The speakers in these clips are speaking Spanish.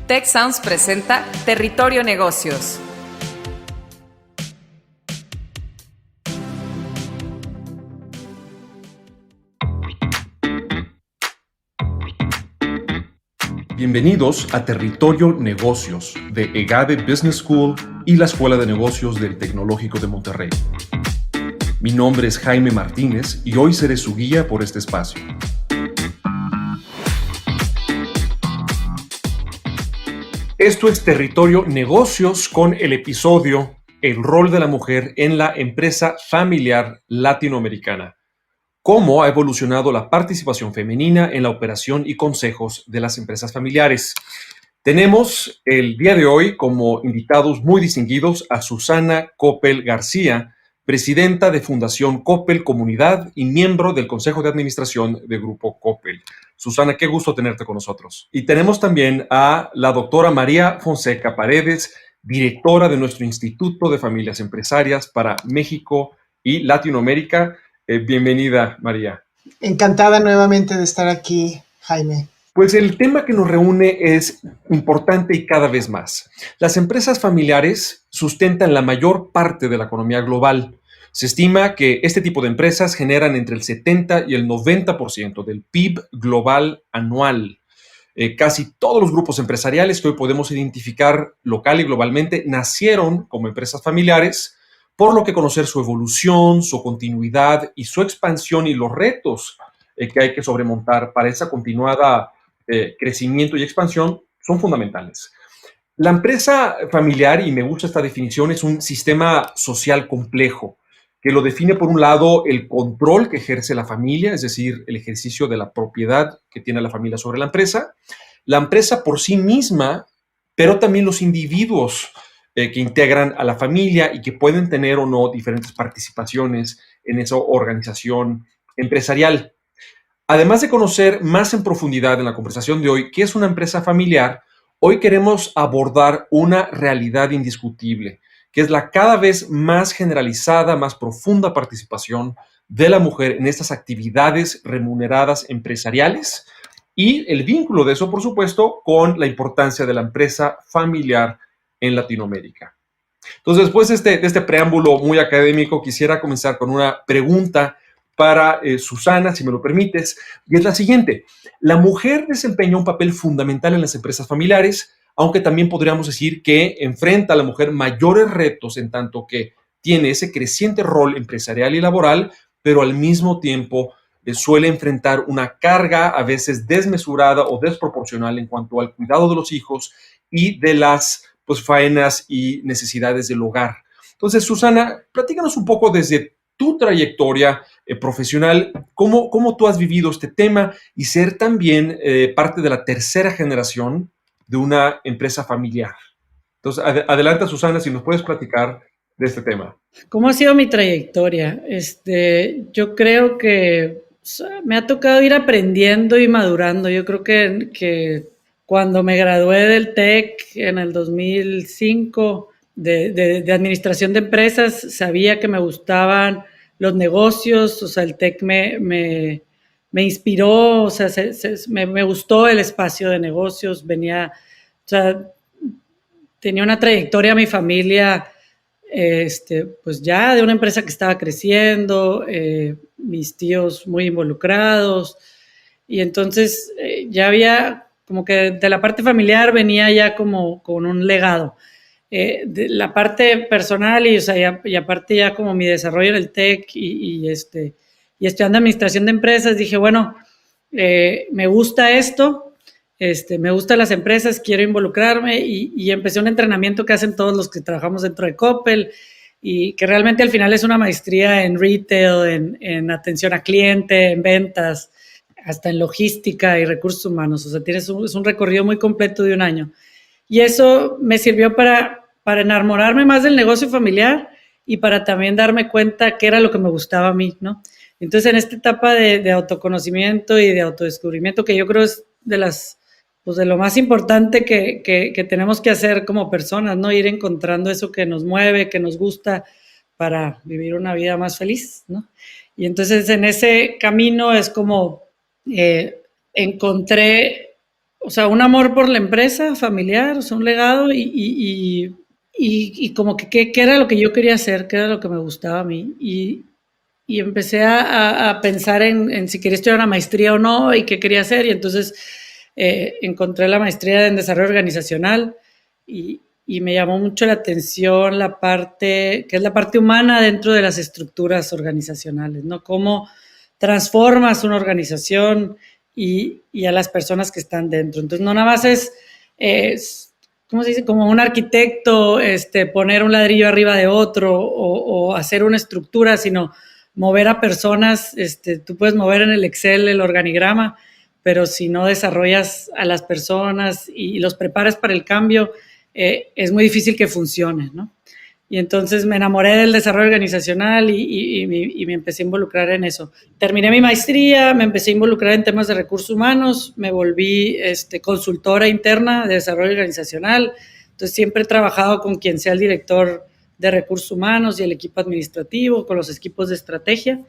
Tech Sounds presenta Territorio Negocios. Bienvenidos a Territorio Negocios de EGADE Business School y la Escuela de Negocios del Tecnológico de Monterrey. Mi nombre es Jaime Martínez y hoy seré su guía por este espacio. Esto es Territorio Negocios con el episodio El rol de la mujer en la empresa familiar latinoamericana. Cómo ha evolucionado la participación femenina en la operación y consejos de las empresas familiares. Tenemos el día de hoy como invitados muy distinguidos a Susana Coppel García, presidenta de Fundación Coppel Comunidad y miembro del Consejo de Administración de Grupo Coppel. Susana, qué gusto tenerte con nosotros. Y tenemos también a la doctora María Fonseca Paredes, directora de nuestro Instituto de Familias Empresarias para México y Latinoamérica. Bienvenida, María. Encantada nuevamente de estar aquí, Jaime. Pues el tema que nos reúne es importante y cada vez más. Las empresas familiares sustentan la mayor parte de la economía global. Se estima que este tipo de empresas generan entre el 70 y el 90% del PIB global anual. Casi todos los grupos empresariales que hoy podemos identificar local y globalmente nacieron como empresas familiares, por lo que conocer su evolución, su continuidad y su expansión y los retos que hay que sobremontar para esa continuada crecimiento y expansión son fundamentales. La empresa familiar, y me gusta esta definición, es un sistema social complejo que lo define por un lado el control que ejerce la familia, es decir, el ejercicio de la propiedad que tiene la familia sobre la empresa por sí misma, pero también los individuos que integran a la familia y que pueden tener o no diferentes participaciones en esa organización empresarial. Además de conocer más en profundidad en la conversación de hoy qué es una empresa familiar, hoy queremos abordar una realidad indiscutible, que es la cada vez más generalizada, más profunda participación de la mujer en estas actividades remuneradas empresariales y el vínculo de eso, por supuesto, con la importancia de la empresa familiar en Latinoamérica. Entonces, después de este preámbulo muy académico, quisiera comenzar con una pregunta para Susana, si me lo permites, y es la siguiente. La mujer desempeña un papel fundamental en las empresas familiares, aunque también podríamos decir que enfrenta a la mujer mayores retos en tanto que tiene ese creciente rol empresarial y laboral, pero al mismo tiempo suele enfrentar una carga a veces desmesurada o desproporcional en cuanto al cuidado de los hijos y de las faenas y necesidades del hogar. Entonces, Susana, platícanos un poco desde tu trayectoria profesional, cómo tú has vivido este tema y ser también parte de la tercera generación de una empresa familiar. Entonces, adelante, Susana, si nos puedes platicar de este tema. ¿Cómo ha sido mi trayectoria? Yo creo que me ha tocado ir aprendiendo y madurando. Yo creo que cuando me gradué del TEC en el 2005 de administración de empresas, sabía que me gustaban los negocios, o sea, el TEC me inspiró, o sea, me gustó el espacio de negocios, o sea, tenía una trayectoria mi familia, pues ya de una empresa que estaba creciendo, mis tíos muy involucrados, y entonces ya había como que de la parte familiar venía ya como con un legado. De la parte personal y, o sea, y aparte ya como mi desarrollo en el TEC y estudiando administración de empresas, dije, bueno, me gusta esto, me gustan las empresas, quiero involucrarme y empecé un entrenamiento que hacen todos los que trabajamos dentro de Coppel y que realmente al final es una maestría en retail, en atención a cliente, en ventas, hasta en logística y recursos humanos. O sea, es un recorrido muy completo de un año. Y eso me sirvió para enamorarme más del negocio familiar y para también darme cuenta qué era lo que me gustaba a mí, ¿no? Entonces, en esta etapa de autoconocimiento y de autodescubrimiento, que yo creo es de lo más importante que tenemos que hacer como personas, ¿no? Ir encontrando eso que nos mueve, que nos gusta para vivir una vida más feliz, ¿no? Y entonces en ese camino es como encontré o sea, un amor por la empresa familiar, o sea, un legado y como que qué era lo que yo quería hacer, qué era lo que me gustaba a mí. Y empecé a pensar en si quería estudiar una maestría o no y qué quería hacer. Y entonces encontré la maestría en desarrollo organizacional y me llamó mucho la atención la parte, que es la parte humana dentro de las estructuras organizacionales, ¿no? Cómo transformas una organización y a las personas que están dentro. Entonces, no nada más es ¿cómo se dice? Como un arquitecto, poner un ladrillo arriba de otro o hacer una estructura, sino mover a personas. Tú puedes mover en el Excel el organigrama, pero si no desarrollas a las personas y los preparas para el cambio, es muy difícil que funcione, ¿no? Y entonces me enamoré del desarrollo organizacional y me empecé a involucrar en eso. Terminé mi maestría, me empecé a involucrar en temas de recursos humanos, me volví consultora interna de desarrollo organizacional. Entonces siempre he trabajado con quien sea el director de recursos humanos y el equipo administrativo, con los equipos de estrategia,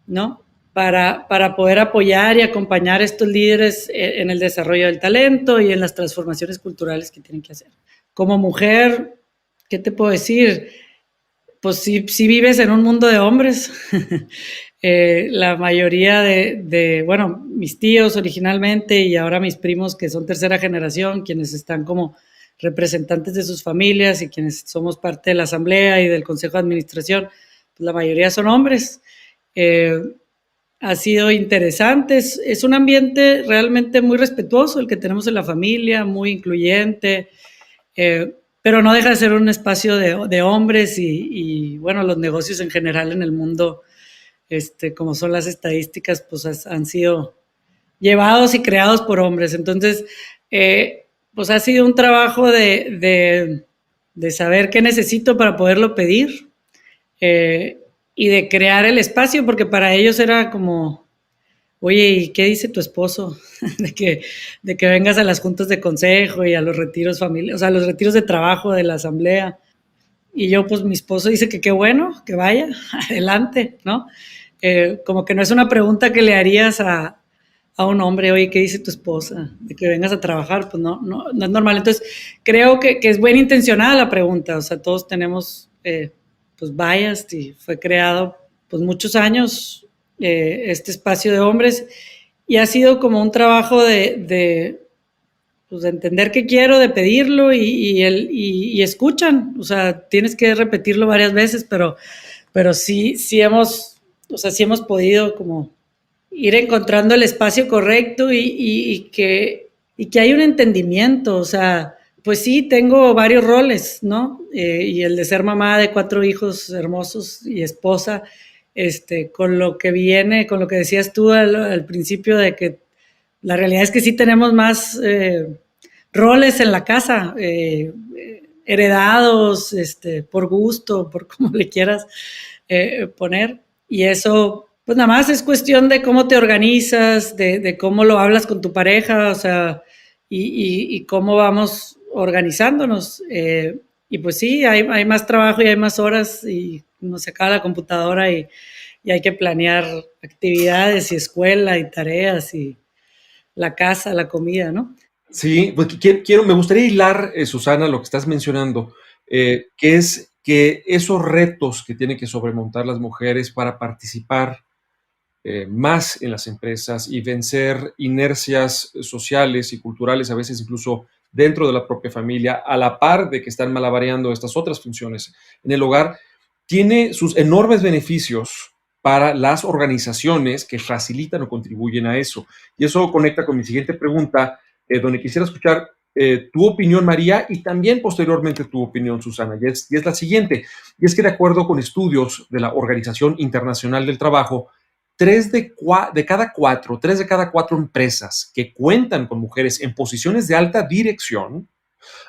¿no? Para poder apoyar y acompañar a estos líderes en el desarrollo del talento y en las transformaciones culturales que tienen que hacer. Como mujer, ¿qué te puedo decir? Pues si vives en un mundo de hombres. La mayoría bueno, mis tíos originalmente y ahora mis primos que son tercera generación, quienes están como representantes de sus familias y quienes somos parte de la asamblea y del consejo de administración, pues la mayoría son hombres. Ha sido interesante, es un ambiente realmente muy respetuoso el que tenemos en la familia, muy incluyente, pero no deja de ser un espacio de hombres y bueno, los negocios en general en el mundo, como son las estadísticas, pues han sido llevados y creados por hombres. Entonces, pues ha sido un trabajo de saber qué necesito para poderlo pedir y de crear el espacio, porque para ellos era como, oye, ¿y qué dice tu esposo? de que vengas a las juntas de consejo y a los retiros familiares, o sea, a los retiros de trabajo de la asamblea. Y yo, pues mi esposo dice que qué bueno, que vaya, adelante, ¿no? Como que no es una pregunta que le harías a un hombre, oye, ¿qué dice tu esposa? De que vengas a trabajar, pues no es normal. Entonces, creo que es bien intencionada la pregunta, o sea, todos tenemos, pues, bias y fue creado, pues, muchos años este espacio de hombres y ha sido como un trabajo pues de entender qué quiero, de pedirlo y escuchan, o sea, tienes que repetirlo varias veces, pero sí hemos, o sea, sí hemos podido como ir encontrando el espacio correcto y que hay un entendimiento, o sea, pues sí, tengo varios roles, ¿no? Y el de ser mamá de 4 hijos hermosos y esposa, con lo que viene, con lo que decías tú al principio de que la realidad es que sí tenemos más roles en la casa, heredados, por gusto, por como le quieras poner. Y eso, pues nada más es cuestión de cómo te organizas, de cómo lo hablas con tu pareja, o sea, y cómo vamos organizándonos. Y pues sí, hay más trabajo y hay más horas y nos se acaba la computadora y hay que planear actividades y escuela y tareas y la casa, la comida, ¿no? Sí, pues me gustaría hilar, Susana, lo que estás mencionando, que es que esos retos que tienen que sobremontar las mujeres para participar más en las empresas y vencer inercias sociales y culturales, a veces incluso dentro de la propia familia, a la par de que están malabareando estas otras funciones en el hogar, tiene sus enormes beneficios para las organizaciones que facilitan o contribuyen a eso. Y eso conecta con mi siguiente pregunta, donde quisiera escuchar tu opinión, María, y también posteriormente tu opinión, Susana, y es la siguiente, y es que de acuerdo con estudios de la Organización Internacional del Trabajo, 3 de cada 4 empresas que cuentan con mujeres en posiciones de alta dirección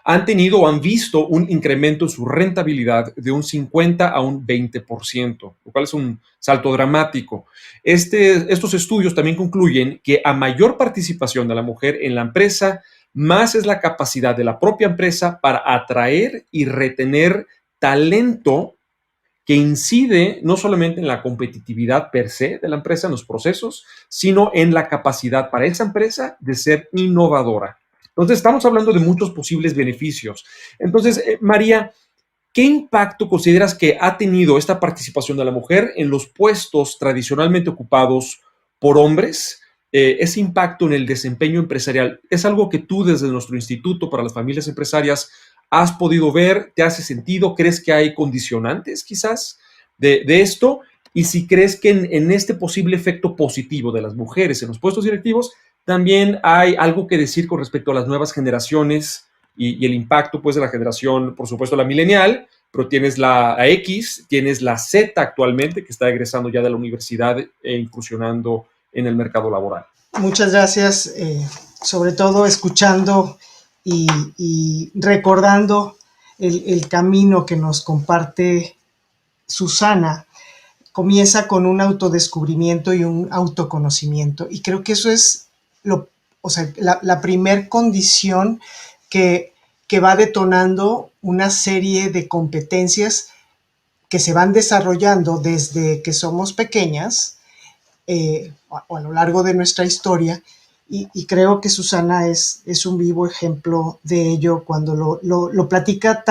han tenido o han visto un incremento en su rentabilidad de un 50 a un 20%, lo cual es un salto dramático. Estos estudios también concluyen que a mayor participación de la mujer en la empresa, más es la capacidad de la propia empresa para atraer y retener talento que incide no solamente en la competitividad per se de la empresa, en los procesos, sino en la capacidad para esa empresa de ser innovadora. Entonces, estamos hablando de muchos posibles beneficios. Entonces, María, ¿qué impacto consideras que ha tenido esta participación de la mujer en los puestos tradicionalmente ocupados por hombres? Ese impacto en el desempeño empresarial, ¿es algo que tú desde nuestro Instituto para las Familias Empresarias has podido ver? ¿Te hace sentido? ¿Crees que hay condicionantes quizás de esto? Y si crees que en este posible efecto positivo de las mujeres en los puestos directivos, también hay algo que decir con respecto a las nuevas generaciones y el impacto pues de la generación, por supuesto, la milenial, pero tienes la X, tienes la Z actualmente, que está egresando ya de la universidad e incursionando en el mercado laboral. Muchas gracias, sobre todo escuchando y recordando el camino que nos comparte Susana. Comienza con un autodescubrimiento y un autoconocimiento, y creo que eso es la primer condición que va detonando una serie de competencias que se van desarrollando desde que somos pequeñas, o a lo largo de nuestra historia, y creo que Susana es un vivo ejemplo de ello cuando lo platica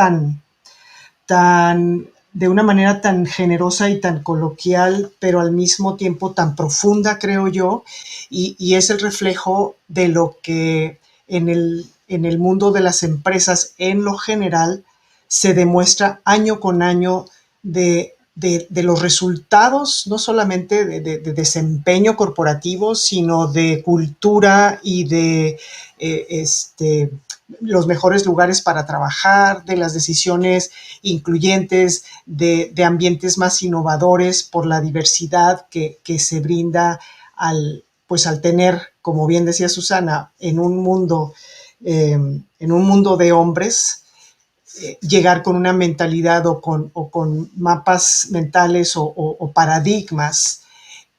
de una manera tan generosa y tan coloquial, pero al mismo tiempo tan profunda, creo yo, y es el reflejo de lo que en el mundo de las empresas en lo general se demuestra año con año de los resultados, no solamente de desempeño corporativo, sino de cultura y de los mejores lugares para trabajar, de las decisiones incluyentes, de ambientes más innovadores por la diversidad que se brinda al tener, como bien decía Susana, en un mundo de hombres, llegar con una mentalidad o con mapas mentales o paradigmas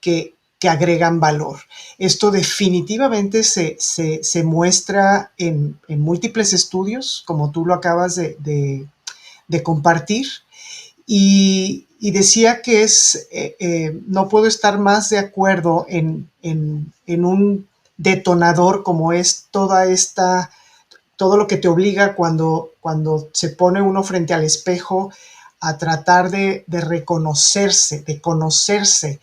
que agregan valor. Esto definitivamente se muestra en múltiples estudios, como tú lo acabas de compartir, y decía que no puedo estar más de acuerdo en un detonador como es todo lo que te obliga cuando se pone uno frente al espejo a tratar de reconocerse, de conocerse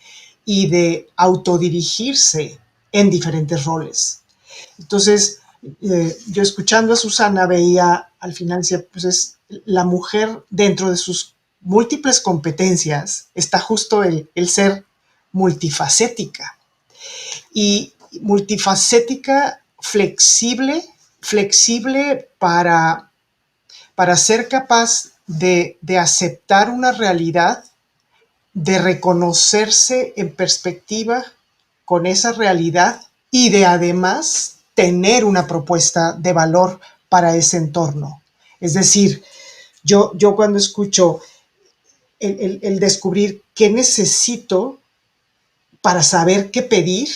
y de autodirigirse en diferentes roles. Entonces, yo escuchando a Susana veía al final, pues es la mujer dentro de sus múltiples competencias, está justo el ser multifacética. Y multifacética, flexible para ser capaz de aceptar una realidad, de reconocerse en perspectiva con esa realidad y de además tener una propuesta de valor para ese entorno. Es decir, yo cuando escucho el descubrir qué necesito para saber qué pedir,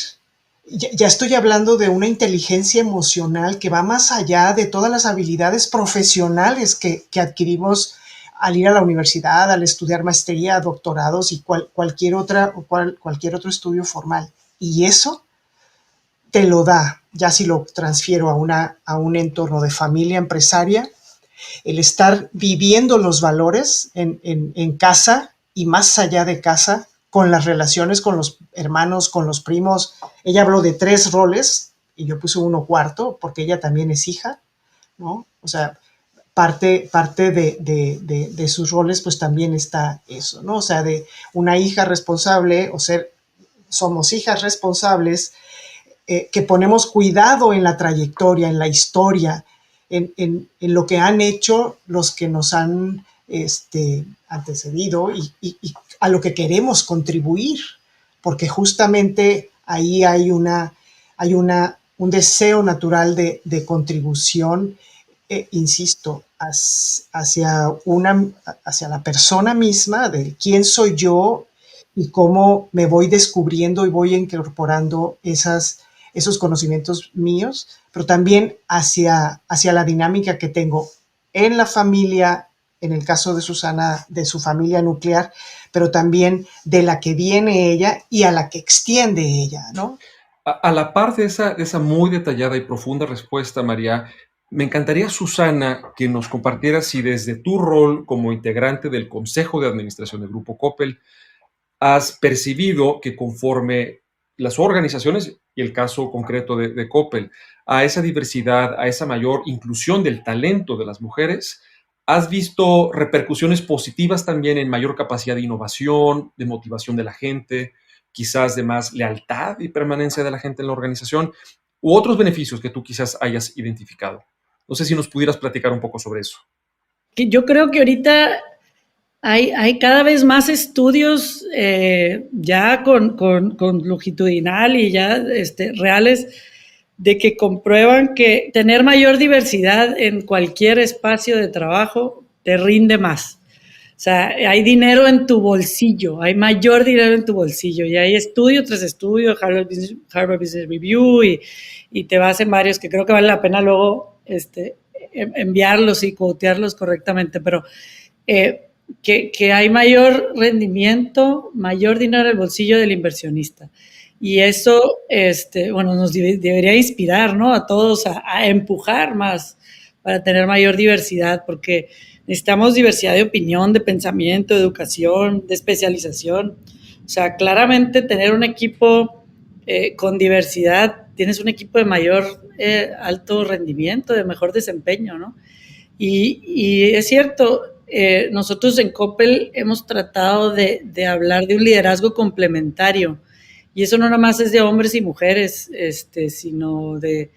ya estoy hablando de una inteligencia emocional que va más allá de todas las habilidades profesionales que adquirimos al ir a la universidad, al estudiar maestría, doctorados y cualquier otro estudio formal. Y eso te lo da, ya si lo transfiero a un entorno de familia empresaria, el estar viviendo los valores en casa y más allá de casa, con las relaciones con los hermanos, con los primos. Ella habló de 3 roles y yo puse 1 cuarto porque ella también es hija, ¿no? O sea, parte de sus roles pues también está eso, ¿no? O sea, de una hija responsable, somos hijas responsables, que ponemos cuidado en la trayectoria, en la historia, en lo que han hecho los que nos han antecedido y a lo que queremos contribuir, porque justamente ahí hay un deseo natural de contribución, insisto, hacia la persona misma, de quién soy yo y cómo me voy descubriendo y voy incorporando esos conocimientos míos, pero también hacia la dinámica que tengo en la familia, en el caso de Susana, de su familia nuclear, pero también de la que viene ella y a la que extiende ella, ¿no? A la par de esa muy detallada y profunda respuesta, María, me encantaría, Susana, que nos compartieras si desde tu rol como integrante del Consejo de Administración del Grupo Coppel has percibido que conforme las organizaciones, y el caso concreto de Coppel, a esa diversidad, a esa mayor inclusión del talento de las mujeres, has visto repercusiones positivas también en mayor capacidad de innovación, de motivación de la gente, quizás de más lealtad y permanencia de la gente en la organización, u otros beneficios que tú quizás hayas identificado. No sé si nos pudieras platicar un poco sobre eso. Yo creo que ahorita hay cada vez más estudios ya con longitudinal y ya reales de que comprueban que tener mayor diversidad en cualquier espacio de trabajo te rinde más. O sea, hay dinero en tu bolsillo, hay mayor dinero en tu bolsillo y hay estudio tras estudio, Harvard Business Review y te vas en varios que creo que vale la pena luego enviarlos y quotearlos correctamente, pero que hay mayor rendimiento, mayor dinero en el bolsillo del inversionista. Y eso, bueno, nos debería inspirar, ¿no? A todos a empujar más para tener mayor diversidad, porque necesitamos diversidad de opinión, de pensamiento, de educación, de especialización. O sea, claramente tener un equipo con diversidad, tienes un equipo de mayor alto rendimiento, de mejor desempeño, ¿no? Y es cierto, nosotros en Coppel hemos tratado de hablar de un liderazgo complementario. Y eso no nada más es de hombres y mujeres, sino de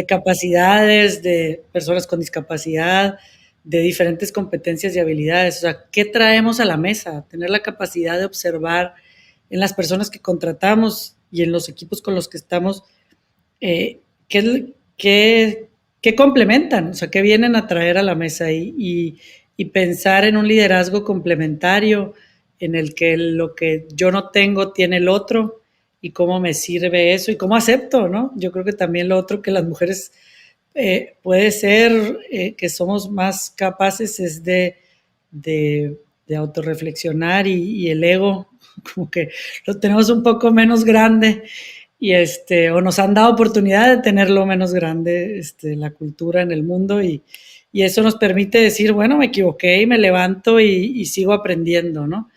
capacidades, de personas con discapacidad, de diferentes competencias y habilidades. O sea, ¿qué traemos a la mesa? Tener la capacidad de observar en las personas que contratamos y en los equipos con los que estamos, qué, qué complementan, o sea, qué vienen a traer a la mesa y pensar en un liderazgo complementario en el que lo que yo no tengo tiene el otro y cómo me sirve eso y cómo acepto, ¿no? Yo creo que también lo otro que las mujeres puede ser que somos más capaces es de autorreflexionar y el ego como que lo tenemos un poco menos grande y o nos han dado oportunidad de tenerlo menos grande, la cultura en el mundo y eso nos permite decir, bueno, me equivoqué y me levanto y sigo aprendiendo, ¿no?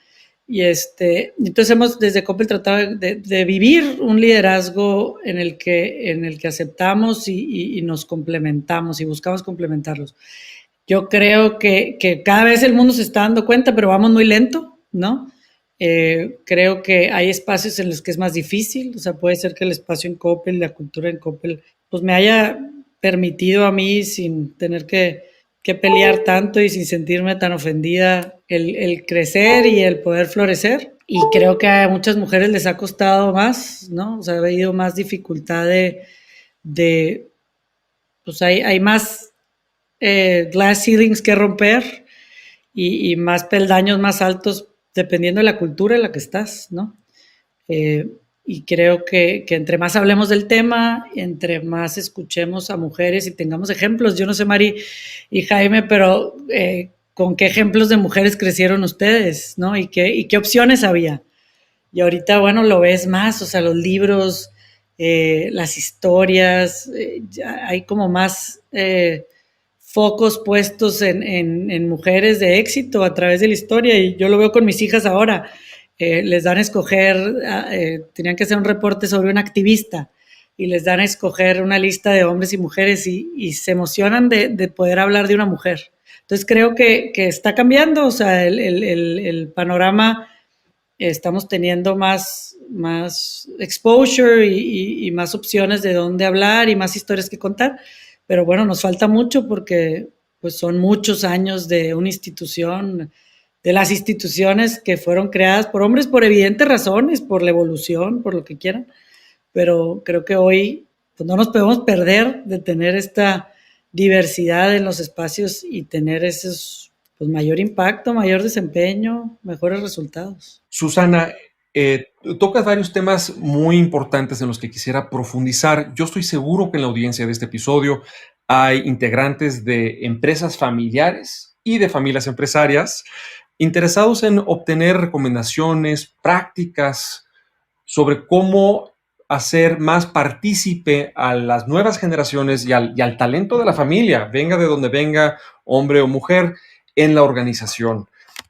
Y entonces hemos desde Coppel tratado de vivir un liderazgo en el que aceptamos y nos complementamos y buscamos complementarlos. Yo creo que cada vez el mundo se está dando cuenta, pero vamos muy lento, ¿no? Creo que hay espacios en los que es más difícil, o sea, puede ser que el espacio en Coppel, la cultura en Coppel, pues me haya permitido a mí sin tener que pelear tanto y sin sentirme tan ofendida el crecer y el poder florecer. Y creo que a muchas mujeres les ha costado más, ¿no? O sea, ha habido más dificultad pues hay más glass ceilings que romper y más peldaños más altos dependiendo de la cultura en la que estás, ¿no? Y creo que entre más hablemos del tema, entre más escuchemos a mujeres y tengamos ejemplos. Yo no sé, Mari y Jaime, pero ¿con qué ejemplos de mujeres crecieron ustedes, no? ¿Y qué opciones había? Y ahorita, bueno, lo ves más, o sea, los libros, las historias, hay como más focos puestos en mujeres de éxito a través de la historia y yo lo veo con mis hijas ahora. Les dan a escoger, tenían que hacer un reporte sobre un activista y les dan a escoger una lista de hombres y mujeres y se emocionan de poder hablar de una mujer. Entonces creo que está cambiando, o sea, el panorama, estamos teniendo más exposure y más opciones de dónde hablar y más historias que contar, pero bueno, nos falta mucho porque pues son muchos años de una institución, de las instituciones que fueron creadas por hombres por evidentes razones, por la evolución, por lo que quieran, pero creo que hoy pues, no nos podemos perder de tener esta diversidad en los espacios y tener esos pues, mayor impacto, mayor desempeño, mejores resultados. Susana, tocas varios temas muy importantes en los que quisiera profundizar. Yo estoy seguro que en la audiencia de este episodio hay integrantes de empresas familiares y de familias empresarias interesados en obtener recomendaciones prácticas sobre cómo hacer más partícipe a las nuevas generaciones y al talento de la familia, venga de donde venga, hombre o mujer, en la organización.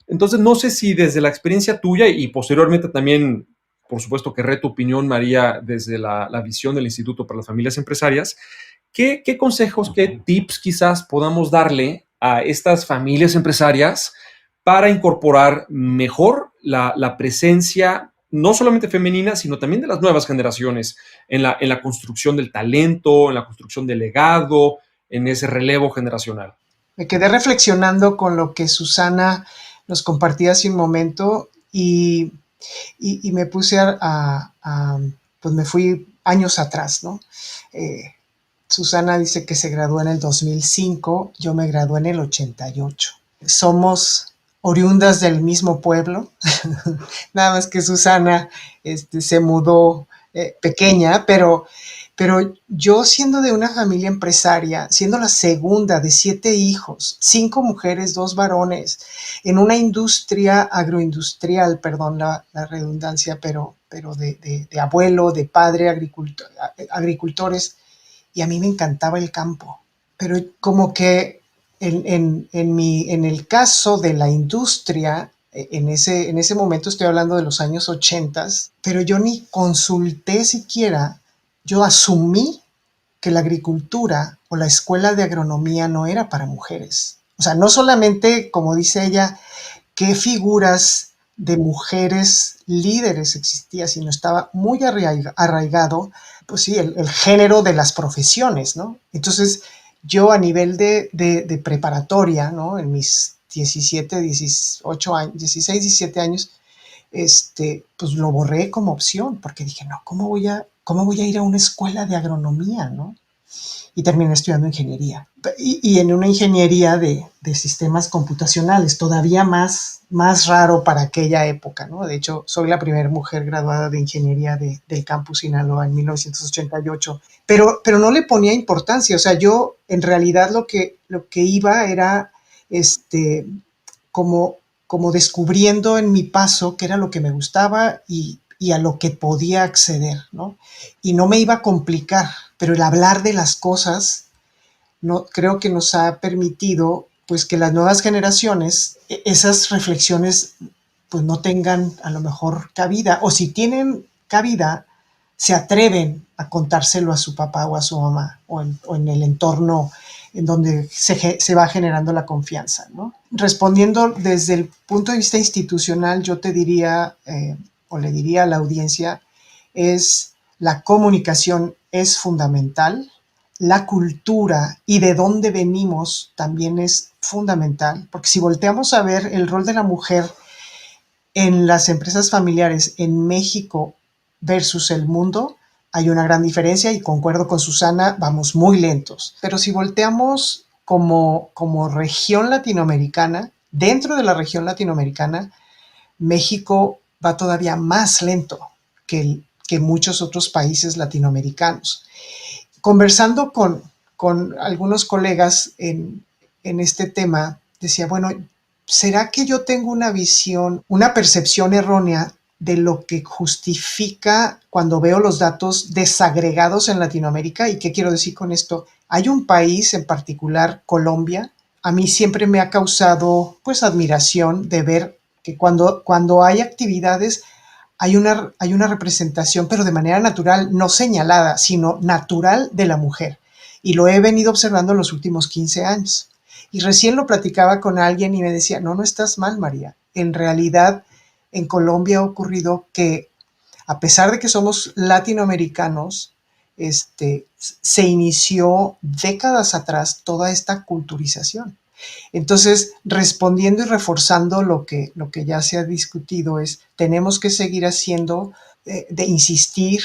Entonces, no sé si desde la experiencia tuya y posteriormente también, por supuesto, querré tu opinión, María, desde la visión del Instituto para las Familias Empresarias, ¿qué consejos, qué tips quizás podamos darle a estas familias empresarias para incorporar mejor la presencia no solamente femenina, sino también de las nuevas generaciones en la construcción del talento, en la construcción del legado, en ese relevo generacional? Me quedé reflexionando con lo que Susana nos compartía hace un momento y me puse pues me fui años atrás, ¿no? Susana dice que se graduó en el 2005, yo me gradué en el 88. Somos oriundas del mismo pueblo, nada más que Susana se mudó pequeña, pero yo siendo de una familia empresaria, siendo la segunda de 7 hijos, 5 mujeres, 2 varones, en una industria agroindustrial, perdón la redundancia, pero de abuelo, de padre, agricultores, y a mí me encantaba el campo, pero como que en el caso de la industria, en ese momento estoy hablando de los años 80, pero yo ni consulté siquiera, yo asumí que la agricultura o la escuela de agronomía no era para mujeres. O sea, no solamente, como dice ella, qué figuras de mujeres líderes existía, sino estaba muy arraigado, pues sí, el género de las profesiones, ¿no? Entonces, yo a nivel de preparatoria, ¿no? En mis 17, 18 años, 16, 17 años, pues lo borré como opción, porque dije, no, ¿cómo voy a ir a una escuela de agronomía, no? Y terminé estudiando ingeniería. Y en una ingeniería de sistemas computacionales, todavía más raro para aquella época, ¿no? De hecho, soy la primera mujer graduada de ingeniería del campus Sinaloa en 1988. Pero no le ponía importancia. O sea, yo en realidad lo que iba era como descubriendo en mi paso qué era lo que me gustaba y a lo que podía acceder, ¿no? Y no me iba a complicar, pero el hablar de las cosas no, creo que nos ha permitido pues que las nuevas generaciones esas reflexiones pues no tengan a lo mejor cabida, o si tienen cabida, se atreven a contárselo a su papá o a su mamá o en el entorno en donde se va generando la confianza, ¿no? Respondiendo desde el punto de vista institucional, yo te diría, o le diría a la audiencia, es la comunicación es fundamental, la cultura y de dónde venimos también es fundamental, porque si volteamos a ver el rol de la mujer en las empresas familiares en México versus el mundo, hay una gran diferencia y concuerdo con Susana, vamos muy lentos. Pero si volteamos como región latinoamericana, dentro de la región latinoamericana, México va todavía más lento que muchos otros países latinoamericanos. Conversando con algunos colegas en este tema, decía, bueno, ¿será que yo tengo una visión, una percepción errónea de lo que justifica cuando veo los datos desagregados en Latinoamérica? ¿Y qué quiero decir con esto? Hay un país en particular, Colombia, a mí siempre me ha causado pues admiración de ver que cuando hay actividades hay una representación, pero de manera natural, no señalada, sino natural de la mujer. Y lo he venido observando en los últimos 15 años. Y recién lo platicaba con alguien y me decía, no estás mal, María. En realidad, en Colombia ha ocurrido que, a pesar de que somos latinoamericanos, se inició décadas atrás toda esta culturización. Entonces, respondiendo y reforzando lo que ya se ha discutido es, tenemos que seguir haciendo, de insistir,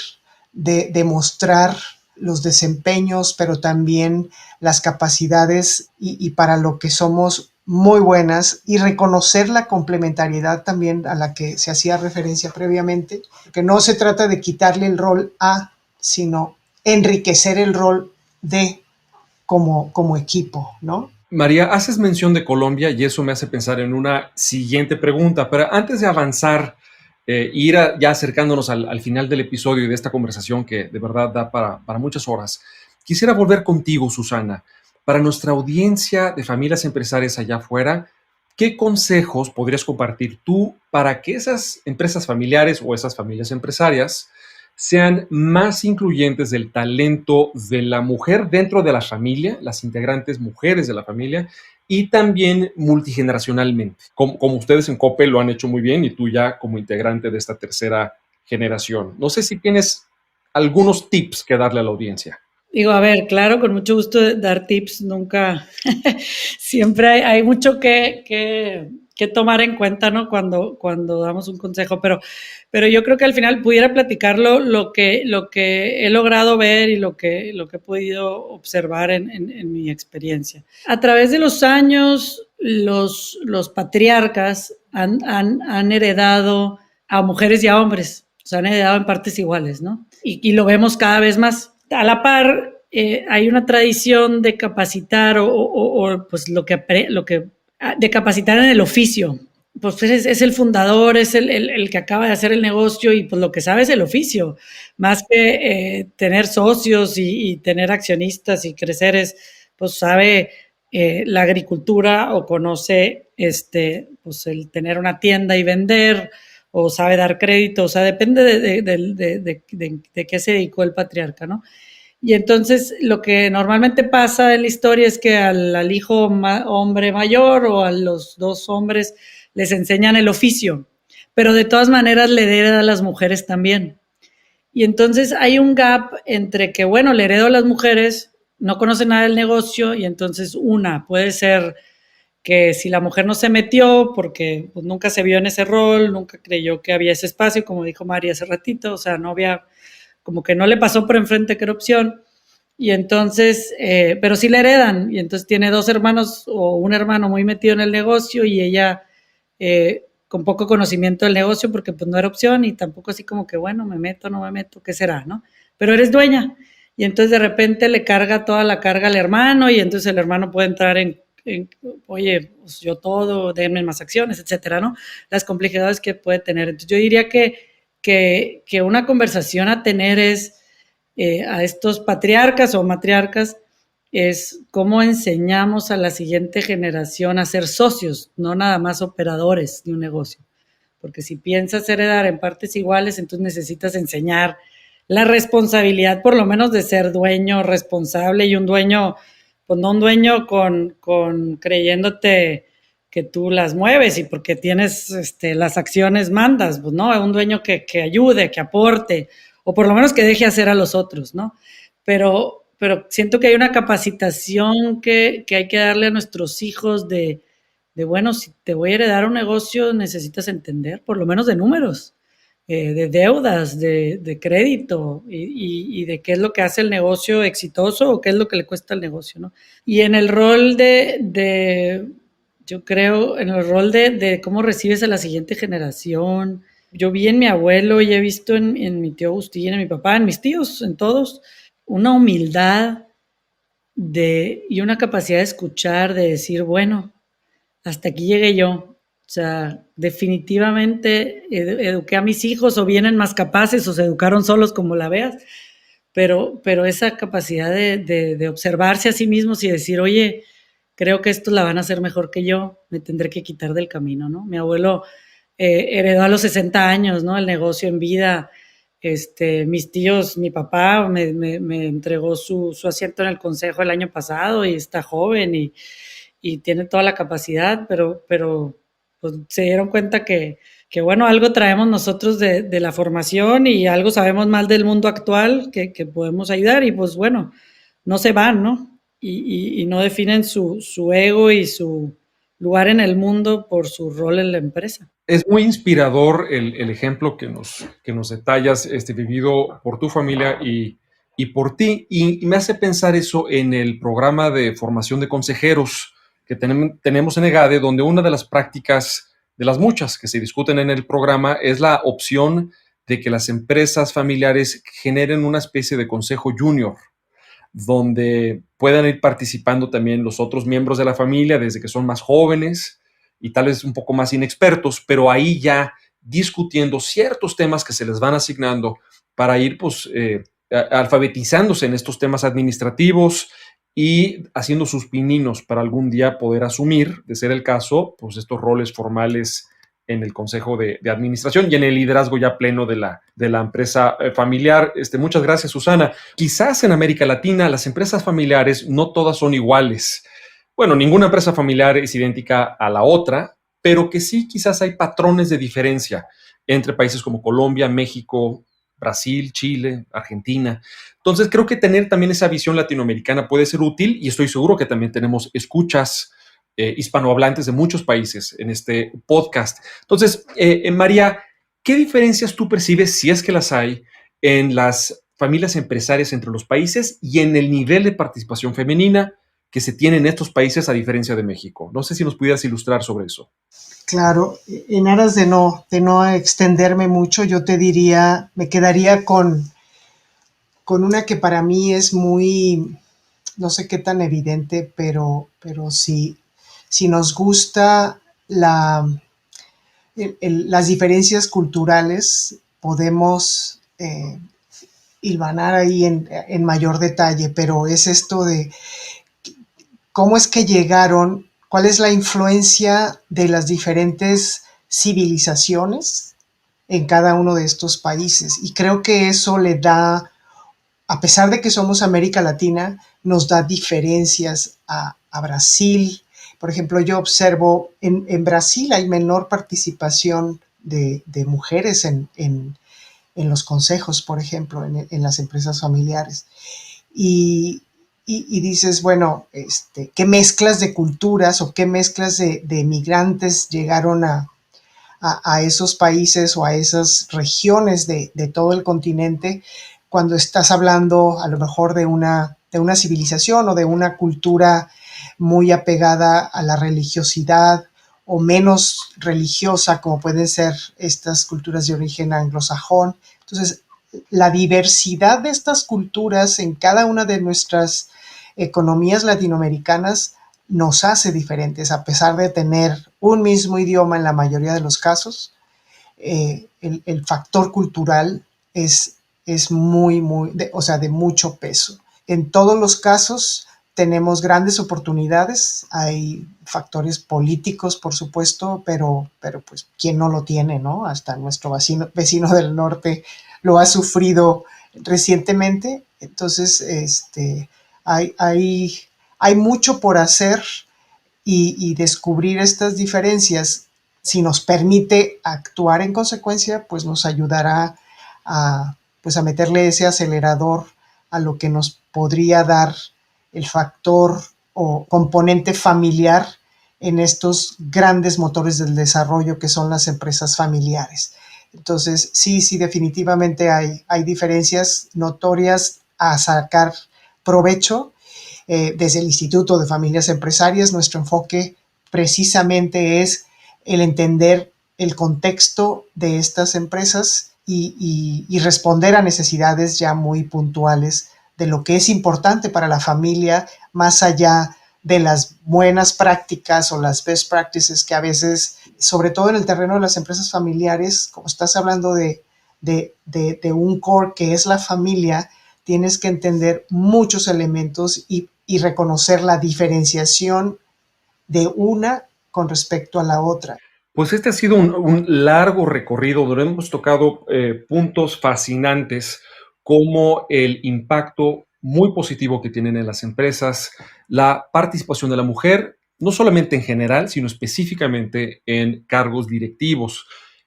de mostrar los desempeños, pero también las capacidades y para lo que somos muy buenas, y reconocer la complementariedad también a la que se hacía referencia previamente, que no se trata de quitarle el rol a, sino enriquecer el rol de como equipo, ¿no? María, haces mención de Colombia y eso me hace pensar en una siguiente pregunta, pero antes de avanzar ya acercándonos al final del episodio y de esta conversación que de verdad da para muchas horas, quisiera volver contigo, Susana. Para nuestra audiencia de familias empresarias allá afuera, ¿qué consejos podrías compartir tú para que esas empresas familiares o esas familias empresarias sean más incluyentes del talento de la mujer dentro de la familia, las integrantes mujeres de la familia, y también multigeneracionalmente, como ustedes en COPE lo han hecho muy bien y tú ya como integrante de esta tercera generación? No sé si tienes algunos tips que darle a la audiencia. Digo, a ver, claro, con mucho gusto de dar tips, nunca, siempre hay mucho que tomar en cuenta, ¿no? Cuando damos un consejo, pero yo creo que al final pudiera platicarlo lo que he logrado ver y lo que he podido observar en mi experiencia. A través de los años, los patriarcas han heredado a mujeres y a hombres, o sea, han heredado en partes iguales, ¿no? Y lo vemos cada vez más. A la par, hay una tradición de capacitar o pues de capacitar en el oficio. Pues es el fundador, es el que acaba de hacer el negocio y pues lo que sabe es el oficio, más que tener socios y tener accionistas y crecer pues sabe la agricultura o conoce pues el tener una tienda y vender o sabe dar crédito, o sea, depende de qué se dedicó el patriarca, ¿no? Y entonces lo que normalmente pasa en la historia es que al hijo hombre mayor o a los dos hombres les enseñan el oficio, pero de todas maneras le heredan a las mujeres también. Y entonces hay un gap entre que, bueno, le heredo a las mujeres, no conocen nada del negocio y entonces puede ser que si la mujer no se metió porque pues, nunca se vio en ese rol, nunca creyó que había ese espacio, como dijo María hace ratito, o sea, no había, como que no le pasó por enfrente que era opción, y entonces, pero sí le heredan, y entonces tiene dos hermanos o un hermano muy metido en el negocio y ella con poco conocimiento del negocio porque pues no era opción y tampoco así como que, bueno, me meto, no me meto, ¿qué será, no? Pero eres dueña, y entonces de repente le carga toda la carga al hermano y entonces el hermano puede entrar oye, pues yo todo, denme más acciones, etcétera, ¿no? Las complejidades que puede tener. Entonces yo diría que una conversación a tener es a estos patriarcas o matriarcas es cómo enseñamos a la siguiente generación a ser socios, no nada más operadores de un negocio. Porque si piensas heredar en partes iguales, entonces necesitas enseñar la responsabilidad, por lo menos de ser dueño responsable y un dueño, pues no un dueño con creyéndote que tú las mueves y porque tienes las acciones mandas, pues no, un dueño que ayude, que aporte, o por lo menos que deje hacer a los otros, ¿no? Pero siento que hay una capacitación que hay que darle a nuestros hijos bueno, si te voy a heredar un negocio, necesitas entender, por lo menos de números, de deudas, de crédito y de qué es lo que hace el negocio exitoso o qué es lo que le cuesta el negocio, ¿no? Y en el rol yo creo, en el rol de cómo recibes a la siguiente generación. Yo vi en mi abuelo y he visto en mi tío Agustín, en mi papá, en mis tíos, en todos, una humildad y una capacidad de escuchar, de decir, bueno, hasta aquí llegué yo. O sea, definitivamente eduqué a mis hijos o vienen más capaces o se educaron solos como la veas, pero esa capacidad de observarse a sí mismos y decir, oye, creo que estos la van a hacer mejor que yo, me tendré que quitar del camino, ¿no? Mi abuelo heredó a los 60 años, ¿no? El negocio en vida. Mis tíos, mi papá me entregó su asiento en el consejo el año pasado y está joven y tiene toda la capacidad, pero pues, se dieron cuenta que bueno, algo traemos nosotros de la formación y algo sabemos más del mundo actual que podemos ayudar y pues bueno, no se van, ¿no? Y no definen su ego y su lugar en el mundo por su rol en la empresa. Es muy inspirador el ejemplo que nos detallas, vivido por tu familia y por ti, y me hace pensar eso en el programa de formación de consejeros que tenemos en EGADE, donde una de las prácticas, de las muchas que se discuten en el programa, es la opción de que las empresas familiares generen una especie de consejo junior, donde puedan ir participando también los otros miembros de la familia desde que son más jóvenes y tal vez un poco más inexpertos, pero ahí ya discutiendo ciertos temas que se les van asignando para ir pues, alfabetizándose en estos temas administrativos y haciendo sus pininos para algún día poder asumir, de ser el caso, pues estos roles formales en el consejo de administración y en el liderazgo ya pleno de la empresa familiar. Muchas gracias, Susana. Quizás en América Latina las empresas familiares no todas son iguales. Bueno, ninguna empresa familiar es idéntica a la otra, pero que sí quizás hay patrones de diferencia entre países como Colombia, México, Brasil, Chile, Argentina. Entonces creo que tener también esa visión latinoamericana puede ser útil y estoy seguro que también tenemos escuchas hispanohablantes de muchos países en este podcast. Entonces, María, ¿qué diferencias tú percibes, si es que las hay, en las familias empresarias entre los países y en el nivel de participación femenina que se tiene en estos países a diferencia de México? No sé si nos pudieras ilustrar sobre eso. Claro, en aras de no extenderme mucho, yo te diría, me quedaría con una que para mí es muy, no sé qué tan evidente, pero si nos gusta las diferencias culturales, podemos hilvanar ahí en mayor detalle, pero es esto de cómo es que llegaron, cuál es la influencia de las diferentes civilizaciones en cada uno de estos países. Y creo que eso le da, a pesar de que somos América Latina, nos da diferencias a Brasil. Por ejemplo, yo observo, en Brasil hay menor participación de mujeres en los consejos, por ejemplo, en las empresas familiares. Y dices, bueno, ¿qué mezclas de culturas o qué mezclas de migrantes llegaron a esos países o a esas regiones de todo el continente cuando estás hablando a lo mejor de una civilización o de una cultura muy apegada a la religiosidad o menos religiosa, como pueden ser estas culturas de origen anglosajón? Entonces, la diversidad de estas culturas en cada una de nuestras economías latinoamericanas nos hace diferentes, a pesar de tener un mismo idioma en la mayoría de los casos. El factor cultural es muy, de mucho peso. En todos los casos tenemos grandes oportunidades, hay factores políticos, por supuesto, pero pues, ¿quién no lo tiene, no? Hasta nuestro vecino del norte lo ha sufrido recientemente. Entonces, hay mucho por hacer y descubrir estas diferencias. Si nos permite actuar en consecuencia, pues nos ayudará a meterle ese acelerador a lo que nos podría dar el factor o componente familiar en estos grandes motores del desarrollo que son las empresas familiares. Entonces, sí, definitivamente hay diferencias notorias a sacar provecho. Desde el Instituto de Familias Empresarias, nuestro enfoque precisamente es el entender el contexto de estas empresas y responder a necesidades ya muy puntuales de lo que es importante para la familia, más allá de las buenas prácticas o las best practices que a veces, sobre todo en el terreno de las empresas familiares, como estás hablando de un core que es la familia, tienes que entender muchos elementos y reconocer la diferenciación de una con respecto a la otra. Pues este ha sido un largo recorrido donde hemos tocado puntos fascinantes como el impacto muy positivo que tienen en las empresas, la participación de la mujer, no solamente en general, sino específicamente en cargos directivos,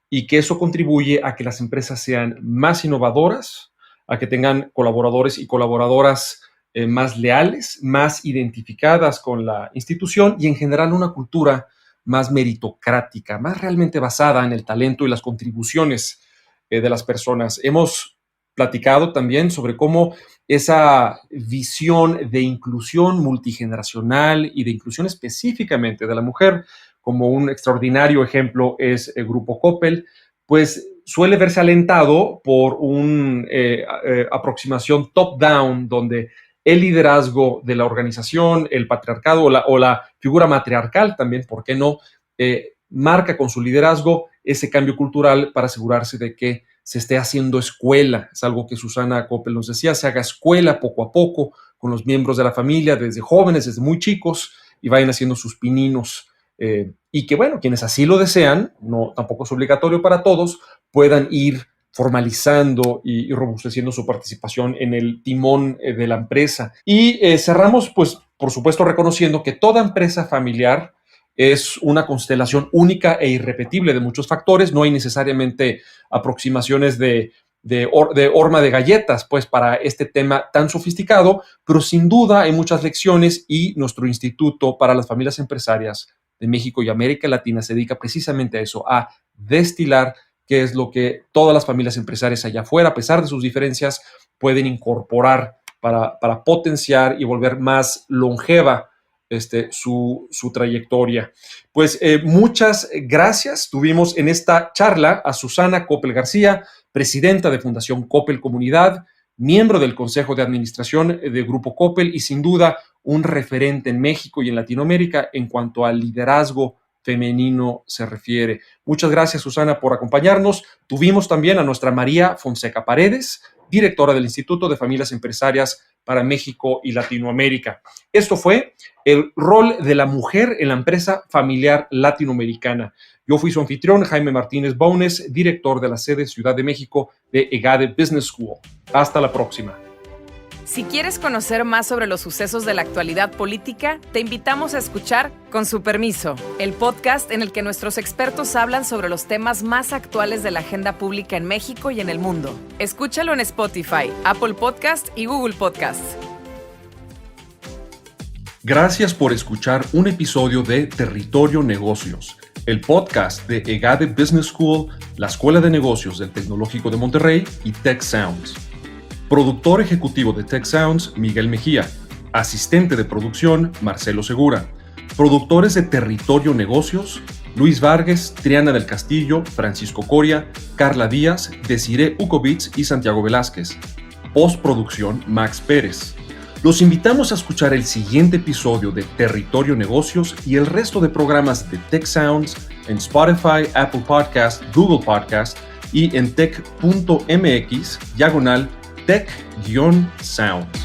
y que eso contribuye a que las empresas sean más innovadoras, a que tengan colaboradores y colaboradoras más leales, más identificadas con la institución y en general una cultura más meritocrática, más realmente basada en el talento y las contribuciones de las personas. Hemos platicado también sobre cómo esa visión de inclusión multigeneracional y de inclusión específicamente de la mujer, como un extraordinario ejemplo es el Grupo Coppel, pues suele verse alentado por una aproximación top-down, donde el liderazgo de la organización, el patriarcado o la figura matriarcal también, ¿por qué no?, marca con su liderazgo ese cambio cultural para asegurarse de que se esté haciendo escuela. Es algo que Susana Coppel nos decía, se haga escuela poco a poco con los miembros de la familia, desde jóvenes, desde muy chicos, y vayan haciendo sus pininos. Y que, bueno, quienes así lo desean, no, tampoco es obligatorio para todos, puedan ir formalizando y robusteciendo su participación en el timón de la empresa. Y cerramos, pues, por supuesto, reconociendo que toda empresa familiar es una constelación única e irrepetible de muchos factores. No hay necesariamente aproximaciones de horma de galletas, pues, para este tema tan sofisticado, pero sin duda hay muchas lecciones y nuestro Instituto para las Familias Empresarias de México y América Latina se dedica precisamente a eso, a destilar qué es lo que todas las familias empresarias allá afuera, a pesar de sus diferencias, pueden incorporar para potenciar y volver más longeva su trayectoria. Pues muchas gracias. Tuvimos en esta charla a Susana Coppel García, presidenta de Fundación Coppel Comunidad, miembro del Consejo de Administración de Grupo Coppel y sin duda un referente en México y en Latinoamérica en cuanto al liderazgo femenino se refiere. Muchas gracias, Susana, por acompañarnos. Tuvimos también a nuestra María Fonseca Paredes, directora del Instituto de Familias Empresarias para México y Latinoamérica. Esto fue el rol de la mujer en la empresa familiar latinoamericana. Yo fui su anfitrión, Jaime Martínez Bones, director de la sede Ciudad de México de EGADE Business School. Hasta la próxima. Si quieres conocer más sobre los sucesos de la actualidad política, te invitamos a escuchar Con su permiso, el podcast en el que nuestros expertos hablan sobre los temas más actuales de la agenda pública en México y en el mundo. Escúchalo en Spotify, Apple Podcast y Google Podcast. Gracias por escuchar un episodio de Territorio Negocios, el podcast de EGADE Business School, la Escuela de Negocios del Tecnológico de Monterrey y Tech Sounds. Productor ejecutivo de Tech Sounds, Miguel Mejía. Asistente de producción, Marcelo Segura. Productores de Territorio Negocios, Luis Vargas, Triana del Castillo, Francisco Coria, Carla Díaz, Desiree Ukovitz y Santiago Velázquez. Postproducción, Max Pérez. Los invitamos a escuchar el siguiente episodio de Territorio Negocios y el resto de programas de Tech Sounds en Spotify, Apple Podcast, Google Podcast y en tech.mx/Tech-Sounds.